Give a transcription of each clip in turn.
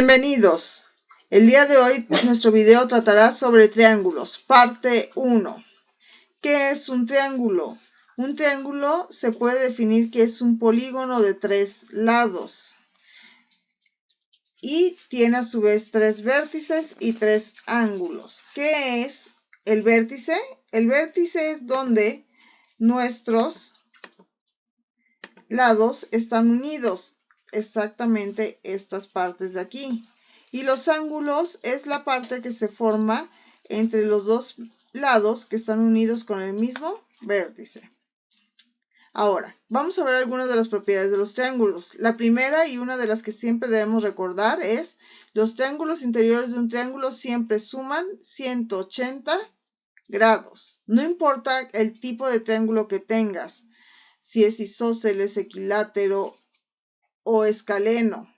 Bienvenidos. El día de hoy nuestro video tratará sobre triángulos, parte 1. ¿Qué es un triángulo? Un triángulo se puede definir que es un polígono de 3 lados y tiene a su vez 3 vértices y 3 ángulos. ¿Qué es el vértice? El vértice es donde nuestros lados están unidos, exactamente estas partes de aquí. Y los ángulos es la parte que se forma entre los dos lados que están unidos con el mismo vértice. Ahora, vamos a ver algunas de las propiedades de los triángulos. La primera y una de las que siempre debemos recordar es: los triángulos interiores de un triángulo siempre suman 180 grados. No importa el tipo de triángulo que tengas, si es isósceles, equilátero o escaleno.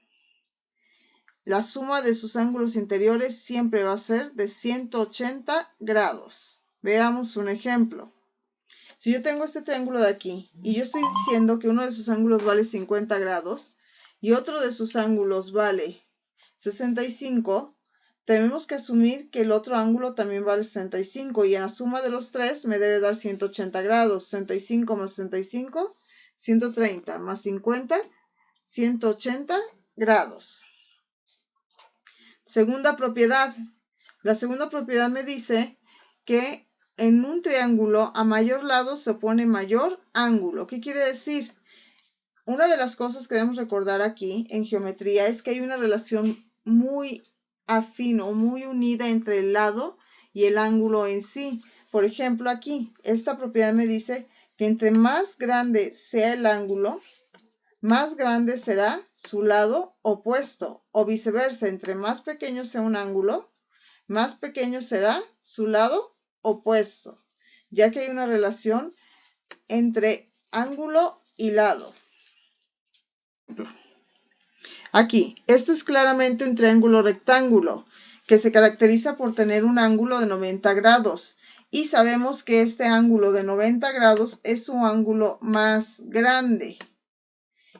La suma de sus ángulos interiores siempre va a ser de 180 grados. Veamos un ejemplo. Si yo tengo este triángulo de aquí y yo estoy diciendo que uno de sus ángulos vale 50 grados y otro de sus ángulos vale 65, tenemos que asumir que el otro ángulo también vale 65 y en la suma de los tres me debe dar 180 grados. 65 más 65, 130 más 50, 180 grados. Segunda propiedad. La segunda propiedad me dice que en un triángulo a mayor lado se pone mayor ángulo. ¿Qué quiere decir? Una de las cosas que debemos recordar aquí en geometría es que hay una relación muy afín o muy unida entre el lado y el ángulo en sí. Por ejemplo, aquí, esta propiedad me dice que entre más grande sea el ángulo, más grande será su lado opuesto, o viceversa, entre más pequeño sea un ángulo, más pequeño será su lado opuesto, ya que hay una relación entre ángulo y lado. Aquí, esto es claramente un triángulo rectángulo, que se caracteriza por tener un ángulo de 90 grados, y sabemos que este ángulo de 90 grados es un ángulo más grande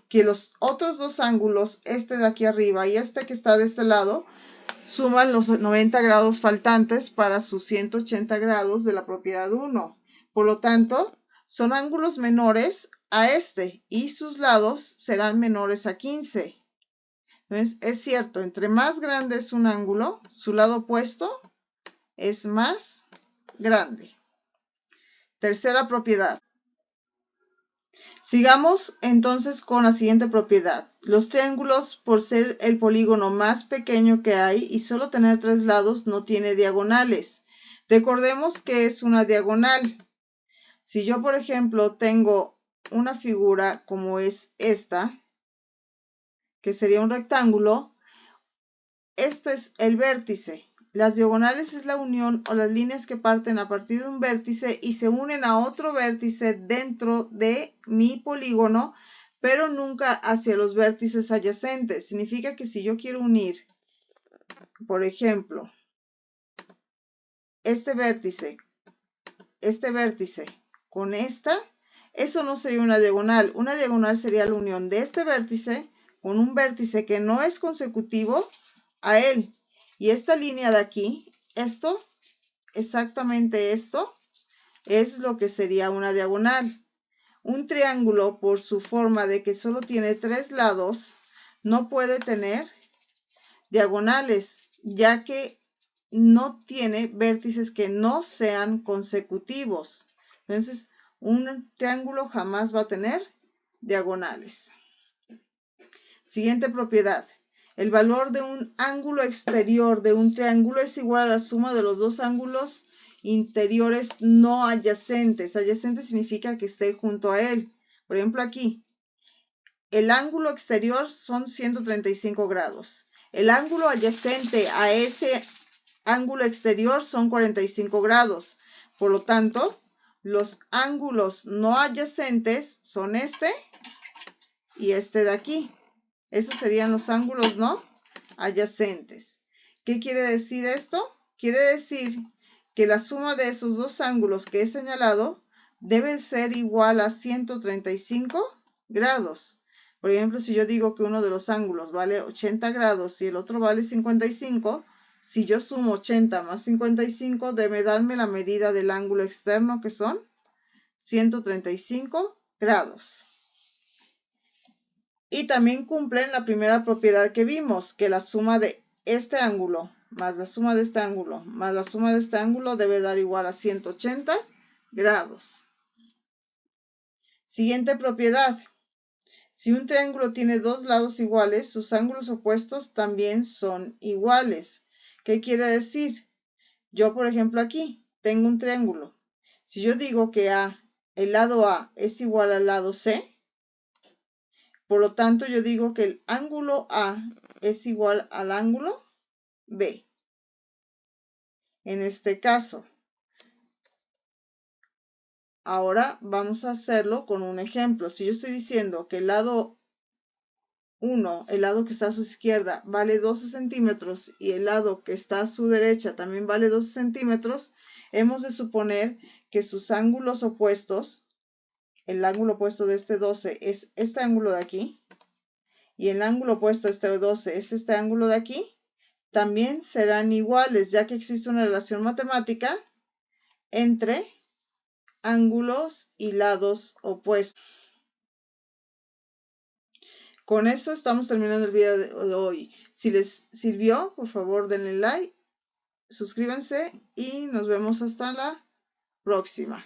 que los otros dos ángulos, este de aquí arriba y este que está de este lado, suman los 90 grados faltantes para sus 180 grados de la propiedad 1. Por lo tanto, son ángulos menores a este y sus lados serán menores a 15. Entonces, es cierto, entre más grande es un ángulo, su lado opuesto es más grande. Tercera propiedad. Sigamos entonces con la siguiente propiedad. Los triángulos, por ser el polígono más pequeño que hay y solo tener 3 lados, no tiene diagonales. Recordemos que es una diagonal. Si yo, por ejemplo, tengo una figura como es esta, que sería un rectángulo, esto es el vértice. Las diagonales es la unión o las líneas que parten a partir de un vértice y se unen a otro vértice dentro de mi polígono, pero nunca hacia los vértices adyacentes. Significa que si yo quiero unir, por ejemplo, este vértice con esta, eso no sería una diagonal. Una diagonal sería la unión de este vértice con un vértice que no es consecutivo a él. Y esta línea de aquí, exactamente esto, es lo que sería una diagonal. Un triángulo, por su forma de que solo tiene 3 lados, no puede tener diagonales, ya que no tiene vértices que no sean consecutivos. Entonces, un triángulo jamás va a tener diagonales. Siguiente propiedad. El valor de un ángulo exterior de un triángulo es igual a la suma de los dos ángulos interiores no adyacentes. Adyacente significa que esté junto a él. Por ejemplo, aquí, el ángulo exterior son 135 grados. El ángulo adyacente a ese ángulo exterior son 45 grados. Por lo tanto, los ángulos no adyacentes son este y este de aquí. Esos serían los ángulos no adyacentes. ¿Qué quiere decir esto? Quiere decir que la suma de esos dos ángulos que he señalado debe ser igual a 135 grados. Por ejemplo, si yo digo que uno de los ángulos vale 80 grados y el otro vale 55, si yo sumo 80 más 55, debe darme la medida del ángulo externo, que son 135 grados. Y también cumplen la primera propiedad que vimos, que la suma de este ángulo más la suma de este ángulo más la suma de este ángulo debe dar igual a 180 grados. Siguiente propiedad. Si un triángulo tiene dos lados iguales, sus ángulos opuestos también son iguales. ¿Qué quiere decir? Yo, por ejemplo, aquí tengo un triángulo. Si yo digo que el lado A es igual al lado C, por lo tanto yo digo que el ángulo A es igual al ángulo B. En este caso, ahora vamos a hacerlo con un ejemplo. Si yo estoy diciendo que el lado 1, el lado que está a su izquierda, vale 12 centímetros y el lado que está a su derecha también vale 12 centímetros, hemos de suponer que sus ángulos opuestos, el ángulo opuesto de este 12 es este ángulo de aquí, y el ángulo opuesto de este 12 es este ángulo de aquí, también serán iguales, ya que existe una relación matemática entre ángulos y lados opuestos. Con eso estamos terminando el video de hoy. Si les sirvió, por favor denle like, suscríbanse y nos vemos hasta la próxima.